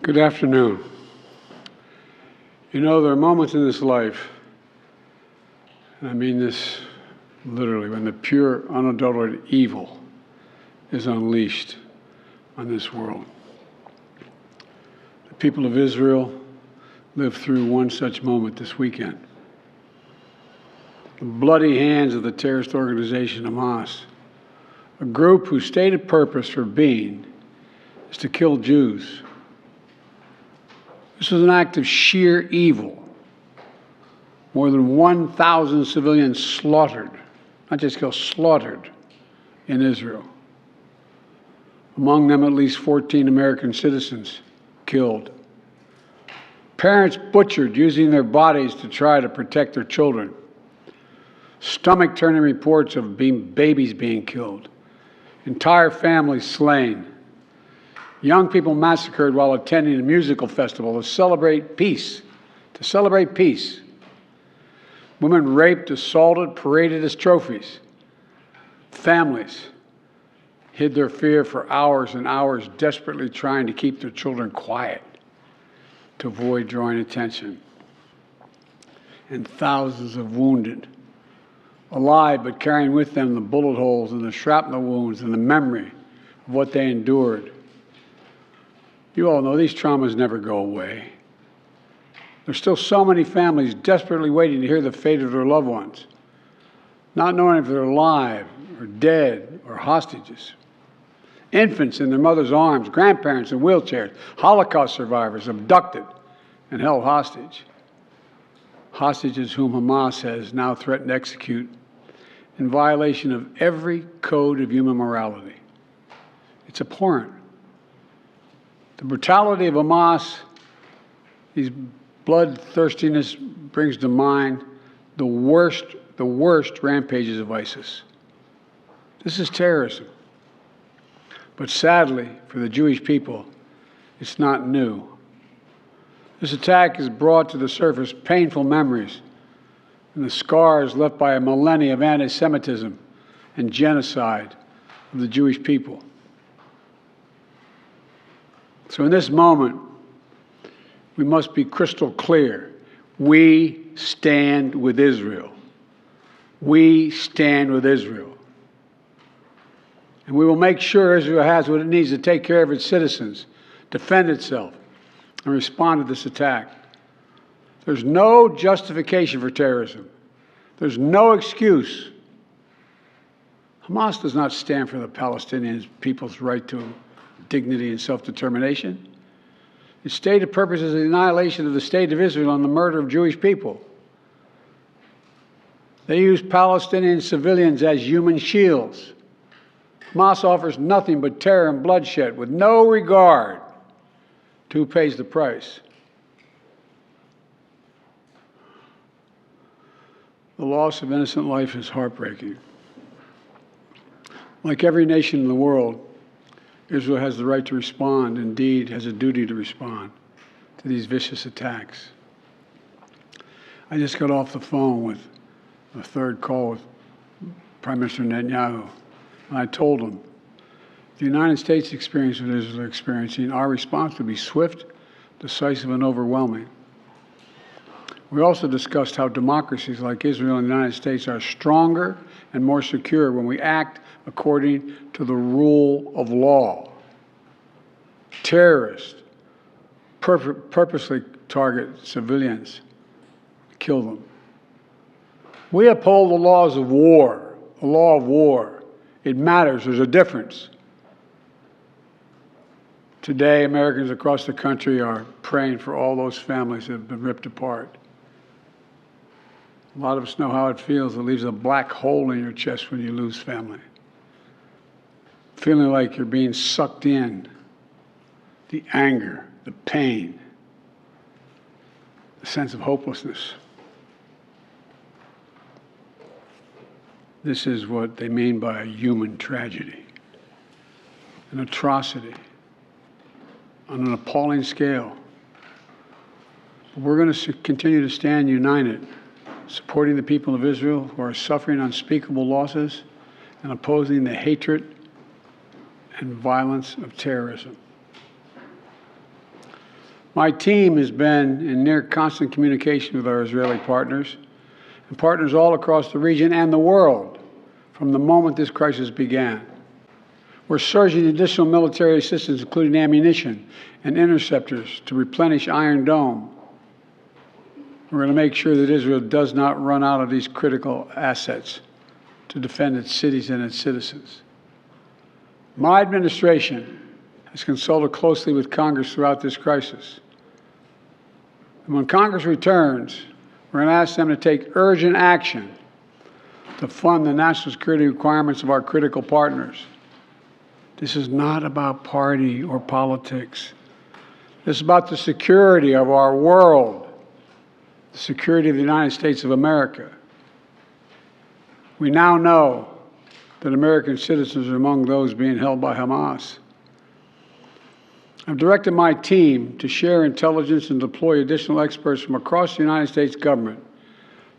Good afternoon. You know, there are moments in this life, and I mean this literally, when the pure, unadulterated evil is unleashed on this world. The people of Israel lived through one such moment this weekend. The bloody hands of the terrorist organization Hamas, a group whose stated purpose for being is to kill Jews. This was an act of sheer evil. More than 1,000 civilians slaughtered, not just killed, slaughtered in Israel. Among them, at least 14 American citizens killed. Parents butchered using their bodies to try to protect their children. Stomach-turning reports of babies being killed. Entire families slain. Young people massacred while attending a musical festival to celebrate peace. Women raped, assaulted, paraded as trophies. Families hid their fear for hours and hours, desperately trying to keep their children quiet to avoid drawing attention. And thousands of wounded, alive but carrying with them the bullet holes and the shrapnel wounds and the memory of what they endured. You all know these traumas never go away. There's still so many families desperately waiting to hear the fate of their loved ones, not knowing if they're alive or dead or hostages. Infants in their mother's arms, grandparents in wheelchairs, Holocaust survivors abducted and held hostage. Hostages whom Hamas has now threatened to execute in violation of every code of human morality. It's abhorrent. The brutality of Hamas, these bloodthirstiness brings to mind the worst rampages of ISIS. This is terrorism. But sadly, for the Jewish people, it's not new. This attack has brought to the surface painful memories and the scars left by a millennia of anti-Semitism and genocide of the Jewish people. So in this moment, we must be crystal clear. We stand with Israel. We stand with Israel. And we will make sure Israel has what it needs to take care of its citizens, defend itself, and respond to this attack. There's no justification for terrorism. There's no excuse. Hamas does not stand for the Palestinian people's right to dignity and self-determination. Its stated purpose is the annihilation of the state of Israel and the murder of Jewish people. They use Palestinian civilians as human shields. Hamas offers nothing but terror and bloodshed with no regard to who pays the price. The loss of innocent life is heartbreaking. Like every nation in the world, Israel has the right to respond, indeed has a duty to respond to these vicious attacks. I just got off the phone with a third call with Prime Minister Netanyahu, and I told him, the United States experience what Israel is experiencing, our response would be swift, decisive, and overwhelming. We also discussed how democracies like Israel and the United States are stronger and more secure when we act according to the rule of law. Terrorists purposely target civilians, kill them. We uphold the laws of war, the law of war. It matters. There's a difference. Today, Americans across the country are praying for all those families that have been ripped apart. A lot of us know how it feels. It leaves a black hole in your chest when you lose family. Feeling like you're being sucked in. The anger, the pain, the sense of hopelessness. This is what they mean by a human tragedy, an atrocity on an appalling scale. But we're going to continue to stand united, supporting the people of Israel who are suffering unspeakable losses and opposing the hatred and violence of terrorism. My team has been in near constant communication with our Israeli partners and partners all across the region and the world from the moment this crisis began. We're surging additional military assistance, including ammunition and interceptors, to replenish Iron Dome. We're going to make sure that Israel does not run out of these critical assets to defend its cities and its citizens. My administration has consulted closely with Congress throughout this crisis. And when Congress returns, we're going to ask them to take urgent action to fund the national security requirements of our critical partners. This is not about party or politics. This is about the security of our world, the security of the United States of America. We now know that American citizens are among those being held by Hamas. I've directed my team to share intelligence and deploy additional experts from across the United States government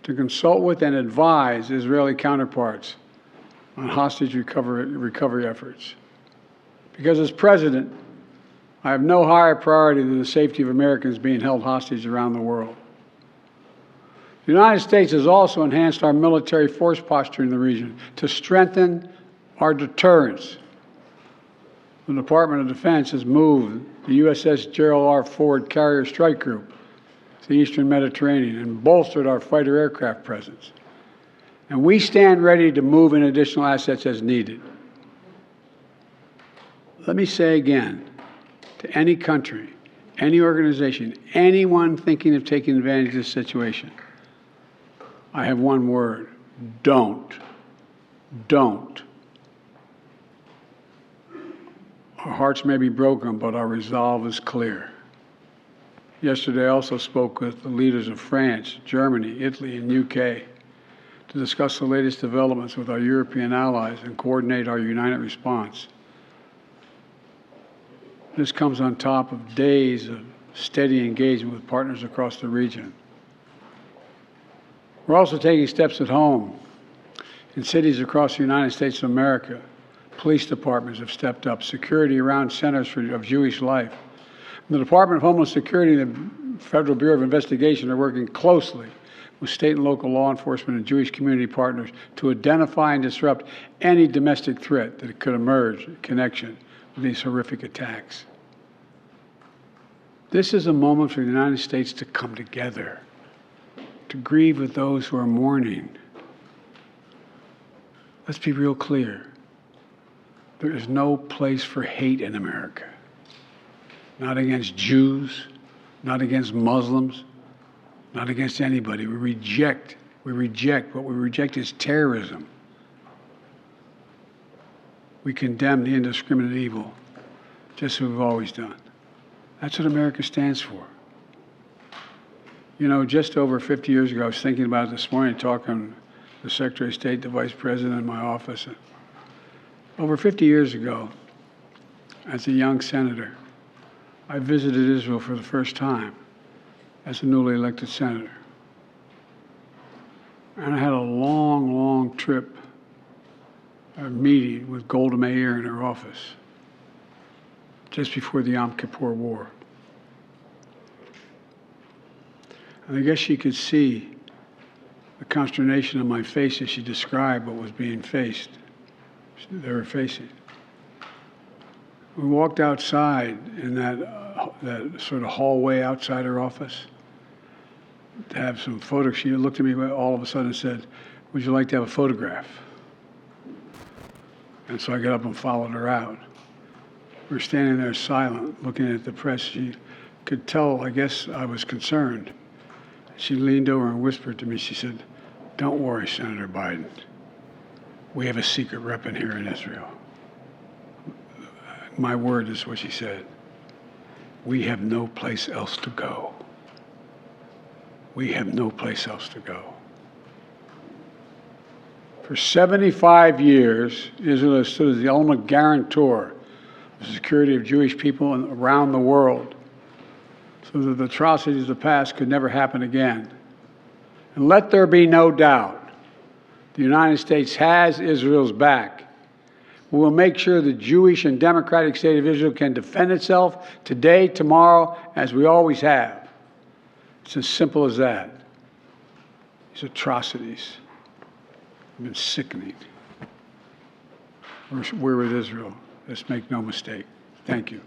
to consult with and advise Israeli counterparts on hostage recovery efforts. Because as president, I have no higher priority than the safety of Americans being held hostage around the world. The United States has also enhanced our military force posture in the region to strengthen our deterrence. The Department of Defense has moved the USS Gerald R. Ford Carrier Strike Group to the Eastern Mediterranean and bolstered our fighter aircraft presence. And we stand ready to move in additional assets as needed. Let me say again, to any country, any organization, anyone thinking of taking advantage of this situation, I have one word: don't. Don't. Our hearts may be broken, but our resolve is clear. Yesterday, I also spoke with the leaders of France, Germany, Italy, and UK to discuss the latest developments with our European allies and coordinate our united response. This comes on top of days of steady engagement with partners across the region. We're also taking steps at home. In cities across the United States of America, police departments have stepped up security around centers of Jewish life. The Department of Homeland Security and the Federal Bureau of Investigation are working closely with state and local law enforcement and Jewish community partners to identify and disrupt any domestic threat that could emerge in connection with these horrific attacks. This is a moment for the United States to come together, to grieve with those who are mourning. Let's be real clear. There is no place for hate in America. Not against Jews, not against Muslims, not against anybody. We reject. What we reject is terrorism. We condemn the indiscriminate evil, just as we've always done. That's what America stands for. You know, just over 50 years ago, I was thinking about it this morning, talking to the Secretary of State, the Vice President in my office. Over 50 years ago, as a young senator, I visited Israel for the first time as a newly elected senator. And I had a long, long trip, a meeting with Golda Meir in her office just before the Yom Kippur War. And I guess she could see the consternation on my face as she described what was being faced. They were facing. We walked outside in that sort of hallway outside her office to have some photos. She looked at me all of a sudden and said, "Would you like to have a photograph?" And so I got up and followed her out. We were standing there silent, looking at the press. She could tell, I guess, I was concerned. She leaned over and whispered to me, she said, "Don't worry, Senator Biden. We have a secret rep in here in Israel." My word is what she said. We have no place else to go. We have no place else to go. For 75 years, Israel has stood as the ultimate guarantor of the security of Jewish people around the world, so that the atrocities of the past could never happen again. And let there be no doubt, the United States has Israel's back. We will make sure the Jewish and democratic state of Israel can defend itself today, tomorrow, as we always have. It's as simple as that. These atrocities have been sickening. We're with Israel. Let's make no mistake. Thank you.